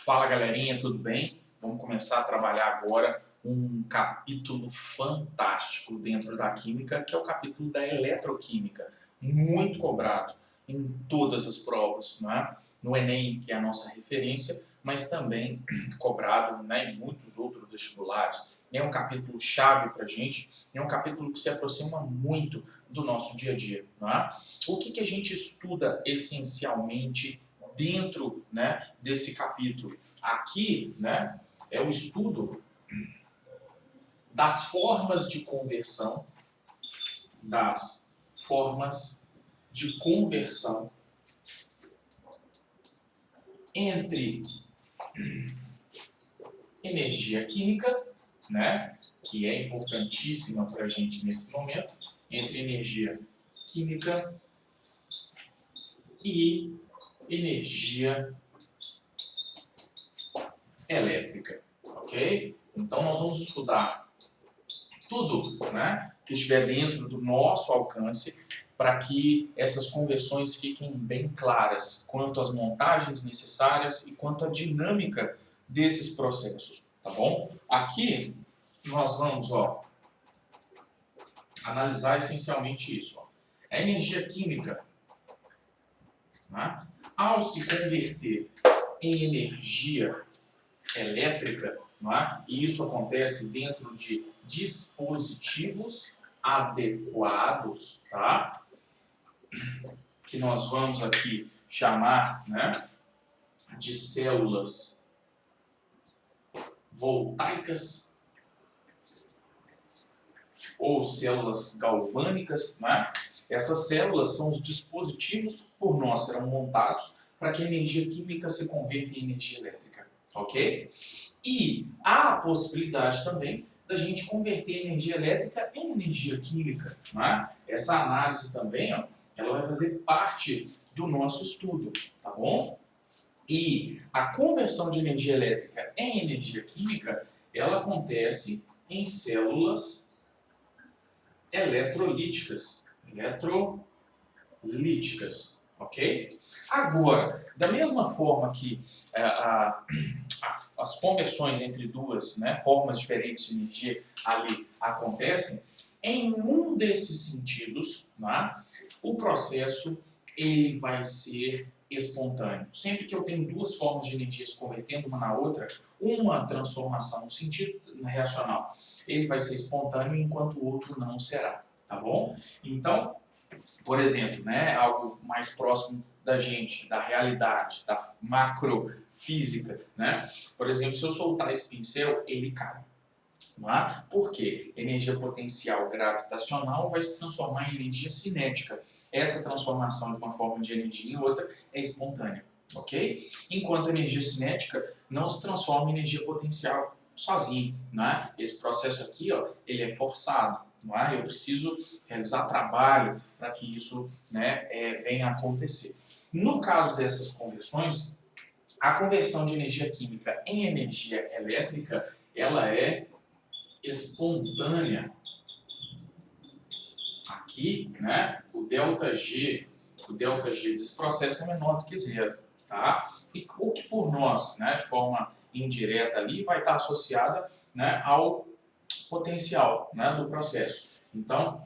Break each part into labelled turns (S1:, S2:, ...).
S1: Fala galerinha, tudo bem? Vamos começar a trabalhar agora um capítulo fantástico dentro da química, que é o capítulo da eletroquímica, muito cobrado em todas as provas, não é? No Enem, que é a nossa referência, mas também cobrado, né, em muitos outros vestibulares. É um capítulo chave para a gente, é um capítulo que se aproxima muito do nosso dia a dia, não é? O que a gente estuda essencialmente dentro, né, desse capítulo? Aqui, né, é o estudo das formas de conversão, das formas de conversão entre energia química, né, que é importantíssima para a gente nesse momento, entre energia química e energia elétrica, ok? Então nós vamos estudar tudo, né, que estiver dentro do nosso alcance para que essas conversões fiquem bem claras quanto às montagens necessárias e quanto à dinâmica desses processos, tá bom? Aqui nós vamos, analisar essencialmente isso. A energia química, né, ao se converter em energia elétrica, não é? E isso acontece dentro de dispositivos adequados, tá? Que nós vamos aqui chamar, né, de células voltaicas ou células galvânicas, né? Essas células são os dispositivos por nós serão montados para que a energia química se converta em energia elétrica, ok? E há a possibilidade também da gente converter energia elétrica em energia química, né? Essa análise também, ela vai fazer parte do nosso estudo, tá bom? E a conversão de energia elétrica em energia química, ela acontece em células eletrolíticas. Ok? Agora, da mesma forma que as conversões entre duas, né, formas diferentes de energia ali acontecem, em um desses sentidos, né, o processo ele vai ser espontâneo. Sempre que eu tenho duas formas de energia se convertendo uma na outra, uma transformação no sentido reacional, ele vai ser espontâneo enquanto o outro não será, tá bom? Então, por exemplo, né, algo mais próximo da gente, da realidade, da macrofísica, né? Por exemplo, se eu soltar esse pincel, ele cai. Não é? Por quê? Energia potencial gravitacional vai se transformar em energia cinética. Essa transformação de uma forma de energia em outra é espontânea, ok? Enquanto a energia cinética não se transforma em energia potencial sozinho, né? Esse processo aqui, ele é forçado, não é? Eu preciso realizar trabalho para que isso, né, venha a acontecer. No caso dessas conversões, a conversão de energia química em energia elétrica, ela é espontânea. Aqui, né, o ΔG desse processo é menor do que zero, tá? E o que por nós, né, de forma indireta ali, vai estar associada, né, ao potencial, né, do processo. Então,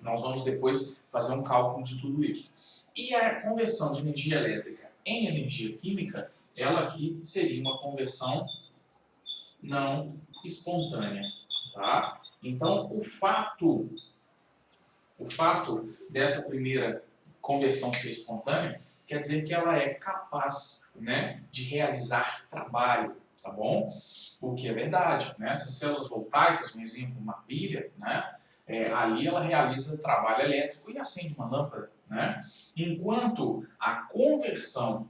S1: nós vamos depois fazer um cálculo de tudo isso. E a conversão de energia elétrica em energia química, ela aqui seria uma conversão não espontânea, tá? Então, o fato dessa primeira conversão ser espontânea quer dizer que ela é capaz, né, de realizar trabalho, tá bom? O que é verdade, né? Essas células voltaicas, um exemplo, uma pilha, né? Ali ela realiza trabalho elétrico e acende uma lâmpada, né? Enquanto a conversão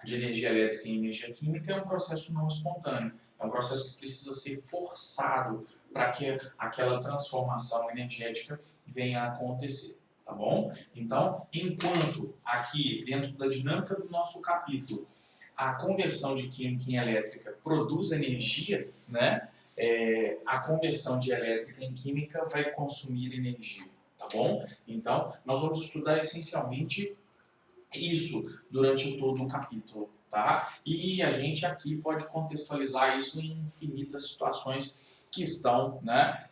S1: de energia elétrica em energia química é um processo não espontâneo, é um processo que precisa ser forçado para que aquela transformação energética venha a acontecer, tá bom? Então, enquanto aqui, dentro da dinâmica do nosso capítulo, a conversão de química em elétrica produz energia, né? A conversão de elétrica em química vai consumir energia, tá bom? Então, nós vamos estudar essencialmente isso durante todo o capítulo, tá? tá? E a gente aqui pode contextualizar isso em infinitas situações que estão, né,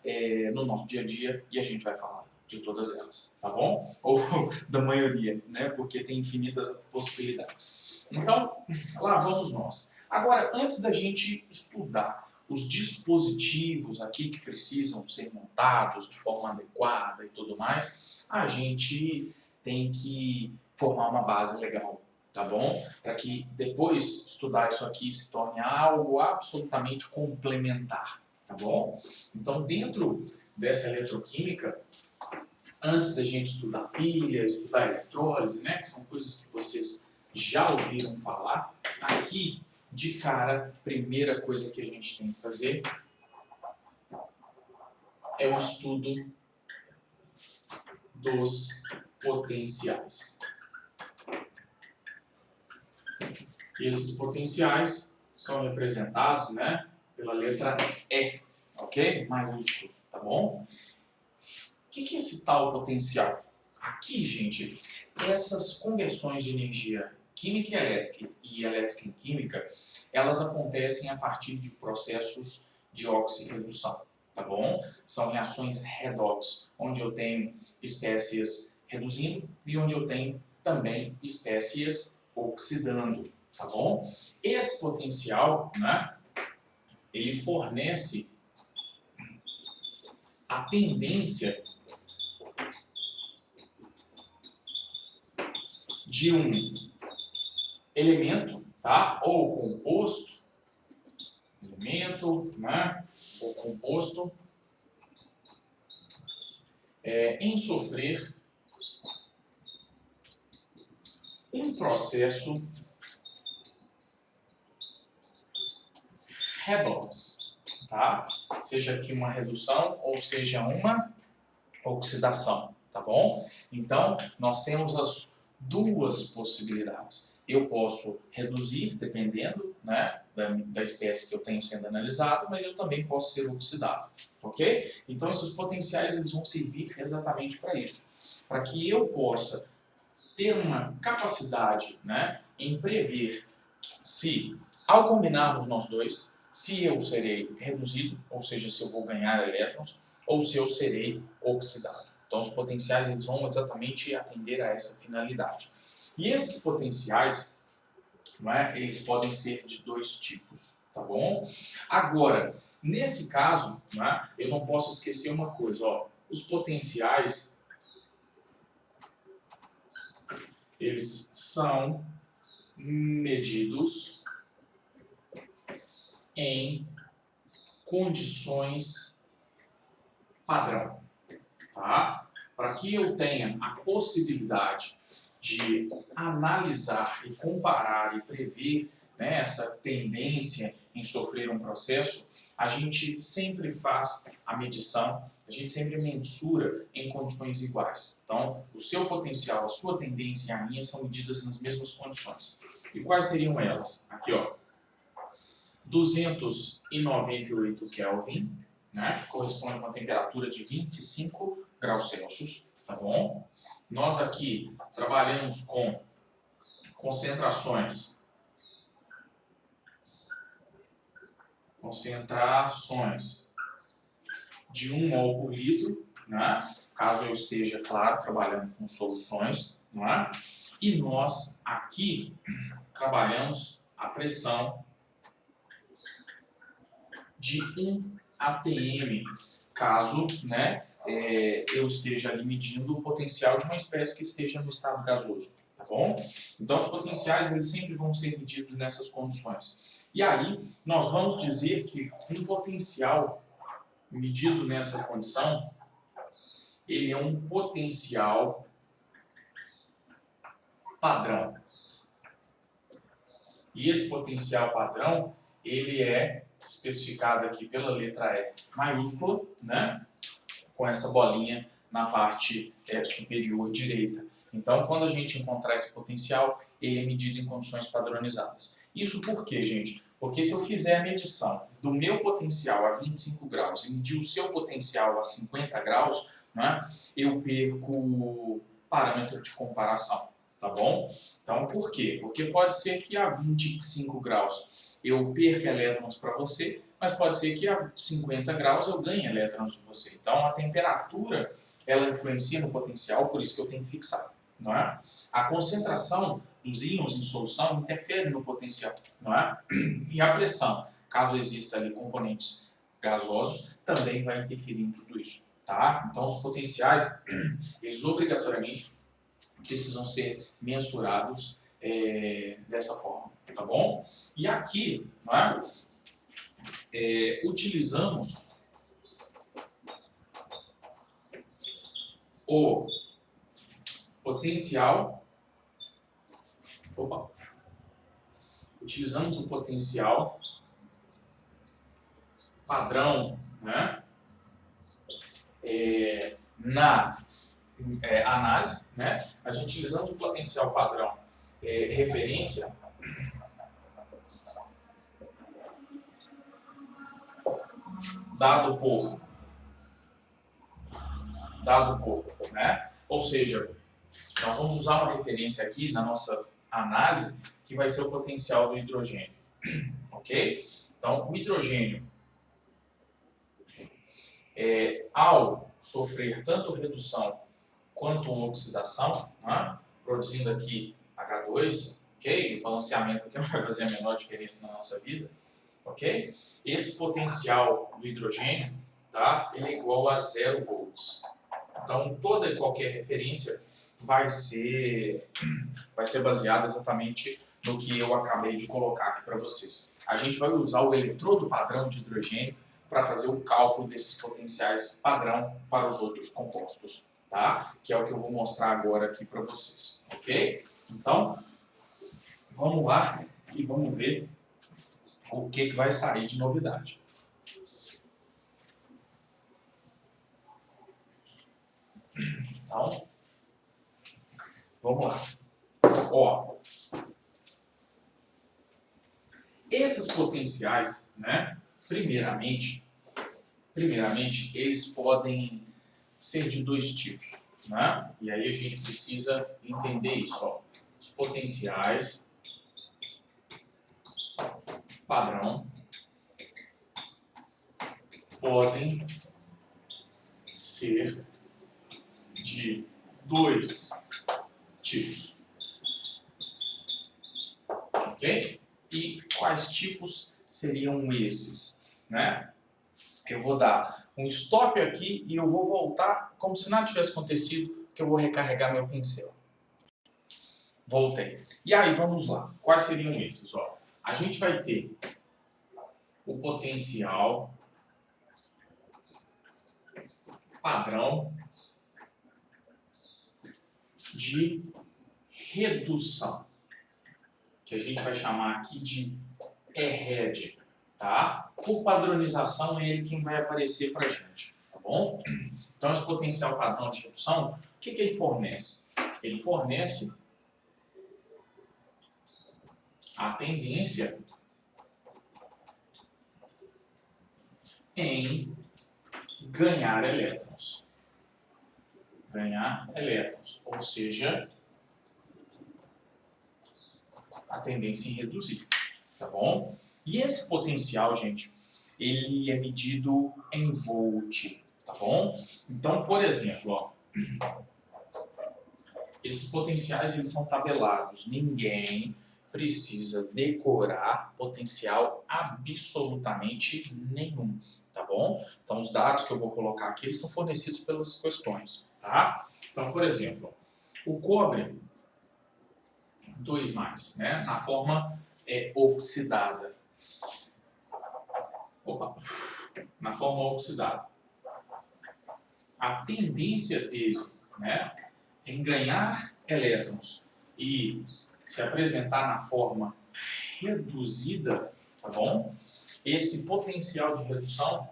S1: no nosso dia a dia, e a gente vai falar de todas elas, tá bom? Ou da maioria, né, porque tem infinitas possibilidades. Então, lá vamos nós. Agora, antes da gente estudar os dispositivos aqui que precisam ser montados de forma adequada e tudo mais, a gente tem que formar uma base legal, tá bom? Para que depois estudar isso aqui se torne algo absolutamente complementar, tá bom? Então, dentro dessa eletroquímica, antes da gente estudar pilha, estudar eletrólise, né, que são coisas que vocês já ouviram falar, aqui, de cara, a primeira coisa que a gente tem que fazer é o estudo dos potenciais. E esses potenciais são representados, né, pela letra E, ok? Maiúsculo, tá bom? O que é esse tal potencial? Aqui, gente, essas conversões de energia química e elétrica em química, elas acontecem a partir de processos de oxirredução, tá bom? São reações redox, onde eu tenho espécies reduzindo e onde eu tenho também espécies oxidando, tá bom? Esse potencial, né, ele fornece a tendência de um elemento, tá? Ou composto, elemento, né? Ou composto, em sofrer um processo redox, tá? Seja aqui uma redução ou seja uma oxidação, tá bom? Então, nós temos as duas possibilidades. Eu posso reduzir, dependendo, né, da espécie que eu tenho sendo analisado, mas eu também posso ser oxidado, ok? Então, esses potenciais eles vão servir exatamente para isso, para que eu possa ter uma capacidade, né, em prever se, ao combinarmos nós dois, se eu serei reduzido, ou seja, se eu vou ganhar elétrons, ou se eu serei oxidado. Então, os potenciais eles vão exatamente atender a essa finalidade. E esses potenciais, não é, eles podem ser de dois tipos, tá bom? Agora, nesse caso, não é, eu não posso esquecer uma coisa, ó, os potenciais, eles são medidos em condições padrão, tá? Para que eu tenha a possibilidade de analisar e comparar e prever, né, essa tendência em sofrer um processo, a gente sempre faz a medição, a gente sempre mensura em condições iguais. Então, o seu potencial, a sua tendência e a minha são medidas nas mesmas condições. E quais seriam elas? Aqui, ó, 298 Kelvin, né, que corresponde a uma temperatura de 25 graus Celsius, tá bom? Nós aqui trabalhamos com concentrações de 1 mol por litro, né, caso eu esteja, claro, trabalhando com soluções, não é? E nós aqui trabalhamos a pressão de 1 atm, caso, né, eu esteja ali medindo o potencial de uma espécie que esteja no estado gasoso, tá bom? Então, os potenciais eles sempre vão ser medidos nessas condições. E aí, nós vamos dizer que um potencial medido nessa condição, ele é um potencial padrão. E esse potencial padrão, ele é especificado aqui pela letra E maiúscula, né, com essa bolinha na parte superior direita. Então, quando a gente encontrar esse potencial, ele é medido em condições padronizadas. Isso por quê, gente? Porque se eu fizer a medição do meu potencial a 25 graus e medir o seu potencial a 50 graus, né, eu perco o parâmetro de comparação. tá bom? Então, por quê? Porque pode ser que a 25 graus eu perca elétrons para você, mas pode ser que a 50 graus eu ganhe elétrons de você. Então, a temperatura, ela influencia no potencial, por isso que eu tenho que fixar, não é? A concentração dos íons em solução interfere no potencial, não é? E a pressão, caso exista ali componentes gasosos, também vai interferir em tudo isso, tá? Então, os potenciais, eles obrigatoriamente precisam ser mensurados dessa forma, tá bom? E aqui, não é? Utilizamos o potencial, utilizamos o potencial padrão, né? Na análise, né? Nós utilizamos o potencial padrão referência dado por, né? Ou seja, nós vamos usar uma referência aqui na nossa análise que vai ser o potencial do hidrogênio, ok? Então, o hidrogênio, ao sofrer tanto redução quanto oxidação, né? Produzindo aqui H2, ok? O balanceamento aqui não vai fazer a menor diferença na nossa vida, ok? Esse potencial do hidrogênio, tá? Ele é igual a 0 volts. Então, toda e qualquer referência vai ser baseada exatamente no que eu acabei de colocar aqui para vocês. A gente vai usar o eletrodo padrão de hidrogênio para fazer o cálculo desses potenciais padrão para os outros compostos, tá? Que é o que eu vou mostrar agora aqui para vocês, ok? Então, vamos lá e vamos ver o que vai sair de novidade. Então, vamos lá. Ó, esses potenciais, né, primeiramente, eles podem ser de dois tipos, né? E aí a gente precisa entender isso, ó. Os potenciais padrão podem ser de dois tipos, ok? E quais tipos seriam esses, né? Eu vou dar um stop aqui e eu vou voltar como se nada tivesse acontecido, que eu vou recarregar meu pincel. Voltei. E aí, vamos lá. Quais seriam esses? Ó, a gente vai ter o potencial padrão de redução, que a gente vai chamar aqui de ERED, tá? Por padronização, é ele quem vai aparecer para a gente, tá bom? Então, esse potencial padrão de redução, o que ele fornece? Ele fornece a tendência em ganhar elétrons. Ganhar elétrons, ou seja, a tendência em reduzir, tá bom? E esse potencial, gente, ele é medido em volt, tá bom? Então, por exemplo, ó, esses potenciais eles são tabelados. Ninguém precisa decorar potencial absolutamente nenhum, tá bom? Então, os dados que eu vou colocar aqui eles são fornecidos pelas questões, tá? Então, por exemplo, o cobre 2+, né? Na forma oxidada. Opa! Na forma oxidada. A tendência dele, né, em ganhar elétrons e se apresentar na forma reduzida, tá bom? Esse potencial de redução,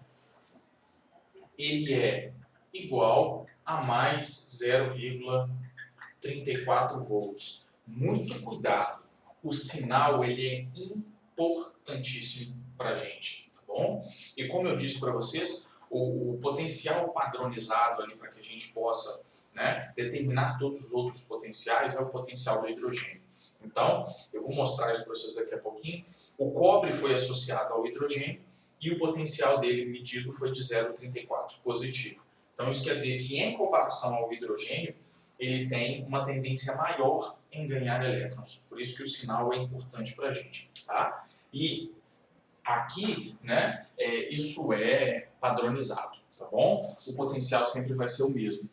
S1: ele é igual a mais 0,34 volts. Muito cuidado, o sinal ele é importantíssimo para a gente, tá bom? E como eu disse para vocês, o potencial padronizado ali para que a gente possa né, determinar todos os outros potenciais é o potencial do hidrogênio. Então, eu vou mostrar isso para vocês daqui a pouquinho. O cobre foi associado ao hidrogênio e o potencial dele medido foi de 0,34, positivo. Então, isso quer dizer que, em comparação ao hidrogênio, ele tem uma tendência maior em ganhar elétrons. Por isso que o sinal é importante para a gente. Tá? E aqui, né, isso é padronizado, tá bom? O potencial sempre vai ser o mesmo.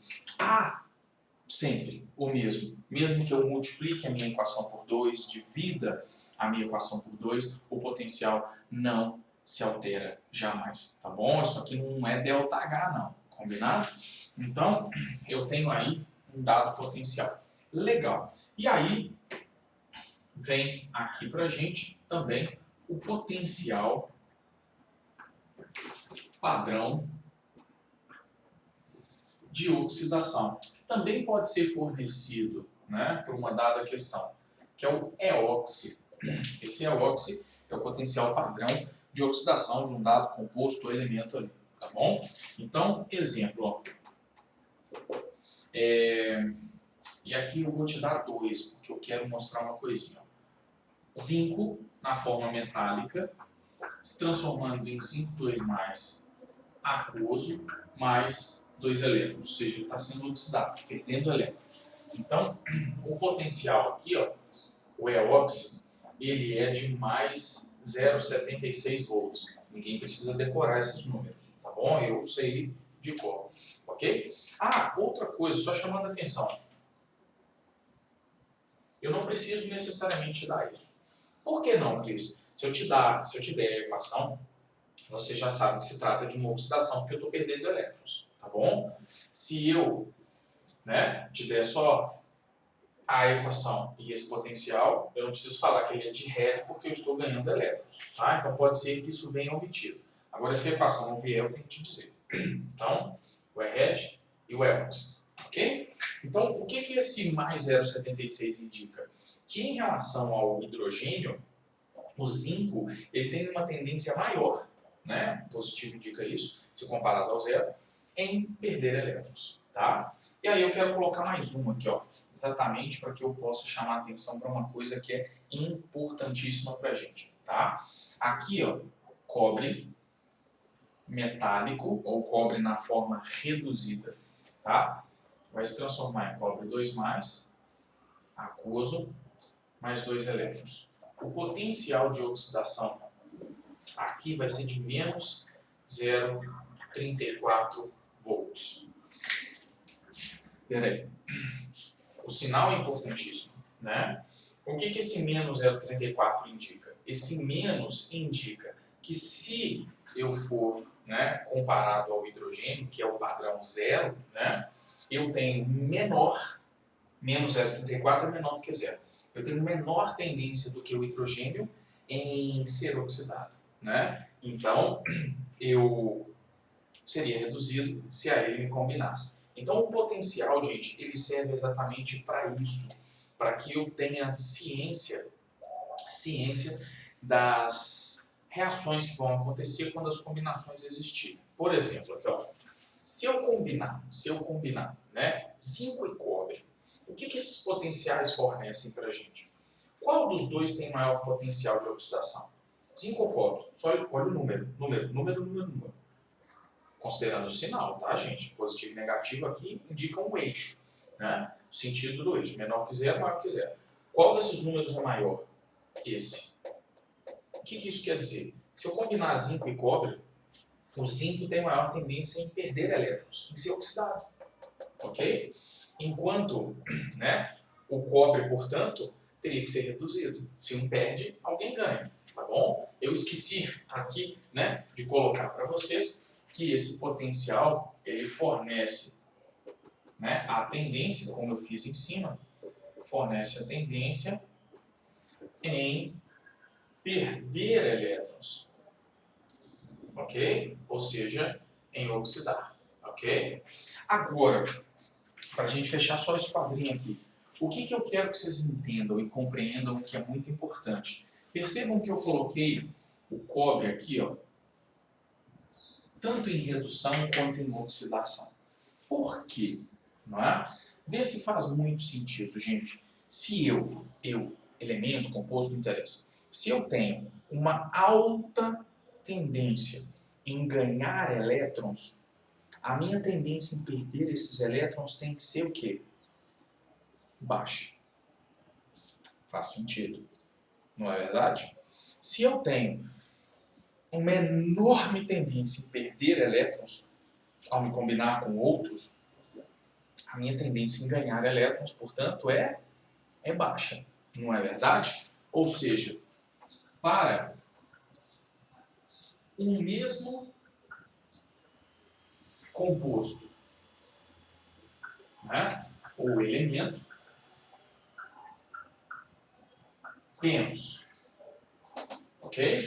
S1: Sempre o mesmo. Mesmo que eu multiplique a minha equação por 2, divida a minha equação por 2, o potencial não se altera jamais, tá bom? Isso aqui não é ΔH não, combinado? Então, eu tenho aí um dado potencial. Legal. E aí, vem aqui pra gente também o potencial padrão de oxidação, que também pode ser fornecido, né, por uma dada questão, que é o EOX. Esse EOX é o potencial padrão de oxidação de um dado composto ou elemento ali, tá bom? Então, exemplo, ó. E aqui eu vou te dar 2, porque eu quero mostrar uma coisinha. Zinco, na forma metálica, se transformando em zinco 2+, aquoso, mais 2 elétrons, ou seja, ele está sendo oxidado, perdendo elétrons. Então, o potencial aqui, ó, o EOX, ele é de mais 0,76 volts. Ninguém precisa decorar esses números, tá bom? Eu sei de cor, ok? Outra coisa, só chamando a atenção. Eu não preciso necessariamente dar isso. Por que não, Cris? Se eu te der a equação, você já sabe que se trata de uma oxidação, porque eu estou perdendo elétrons, tá bom? Se eu, né, te der só a equação e esse potencial, eu não preciso falar que ele é de RED, porque eu estou ganhando elétrons, tá? Então pode ser que isso venha omitido. Agora, se a equação não vier, eu tenho que te dizer. Então, o RED e o EOX, ok? Então, o que esse mais 0,76 indica? Que em relação ao hidrogênio, o zinco ele tem uma tendência maior, né? Positivo indica isso, se comparado ao zero, em perder elétrons, tá? E aí eu quero colocar mais uma aqui, ó, exatamente para que eu possa chamar a atenção para uma coisa que é importantíssima para a gente, tá? Aqui, ó, cobre metálico, ou cobre na forma reduzida, tá? Vai se transformar em cobre 2+, aquoso, mais 2 elétrons. O potencial de oxidação aqui vai ser de menos 0,34 volts. Peraí. O sinal é importantíssimo, né? O que esse menos 0,34 indica? Esse menos indica que se eu for, né, comparado ao hidrogênio, que é o padrão zero, né, eu tenho menor, menos 0,34 é menor do que zero. Eu tenho menor tendência do que o hidrogênio em ser oxidado, né? Então, eu seria reduzido se a ele me combinasse. Então, o potencial, gente, ele serve exatamente para isso, para que eu tenha ciência das reações que vão acontecer quando as combinações existirem. Por exemplo, aqui, ó, se eu combinar, né, zinco e cobre, o que esses potenciais fornecem para a gente? Qual dos dois tem maior potencial de oxidação? Zinco ou cobre? Só olha o número. Considerando o sinal, tá, gente? Positivo e negativo aqui indicam o eixo, né? O sentido do eixo, menor que zero, maior que zero. Qual desses números é maior? Esse. O que isso quer dizer? Se eu combinar zinco e cobre, o zinco tem maior tendência em perder elétrons, em ser oxidado, ok? Enquanto, né, o cobre, portanto, teria que ser reduzido. Se um perde, alguém ganha, tá bom? Eu esqueci aqui, né, de colocar para vocês que esse potencial ele fornece, né, a tendência, como eu fiz em cima, fornece a tendência em perder elétrons, ok? Ou seja, em oxidar, ok? Agora, para a gente fechar só esse quadrinho aqui, o que eu quero que vocês entendam e compreendam que é muito importante? Percebam que eu coloquei o cobre aqui, ó, tanto em redução quanto em oxidação. Por quê? não é? Vê se faz muito sentido, gente. Se eu, elemento, composto, não interessa. Se eu tenho uma alta tendência em ganhar elétrons, a minha tendência em perder esses elétrons tem que ser o quê? Baixa. Faz sentido, não é verdade? Se eu tenho uma enorme tendência em perder elétrons ao me combinar com outros, a minha tendência em ganhar elétrons, portanto, é baixa, não é verdade? Ou seja, para um mesmo composto, né, ou elemento, temos, ok?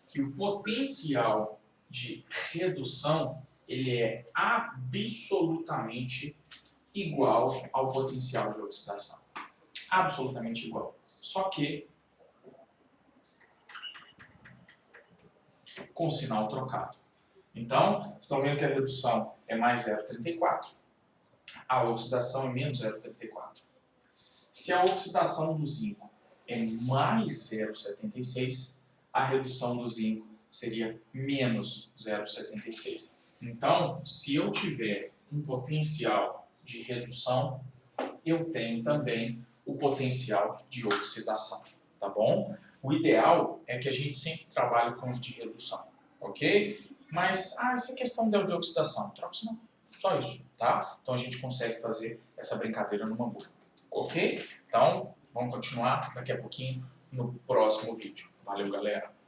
S1: Que o potencial de redução ele é absolutamente igual ao potencial de oxidação. Absolutamente igual. Só que com sinal trocado. Então, vocês estão vendo que a redução é mais 0,34, a oxidação é menos 0,34. Se a oxidação do zinco é mais 0,76, a redução do zinco seria menos 0,76. Então, se eu tiver um potencial de redução, eu tenho também o potencial de oxidação, tá bom? O ideal é que a gente sempre trabalhe com os de redução, ok? Mas, isso é questão de oxidação. Troca isso não. Só isso, tá? Então a gente consegue fazer essa brincadeira numa boa, ok? Então, vamos continuar daqui a pouquinho no próximo vídeo. Valeu, galera!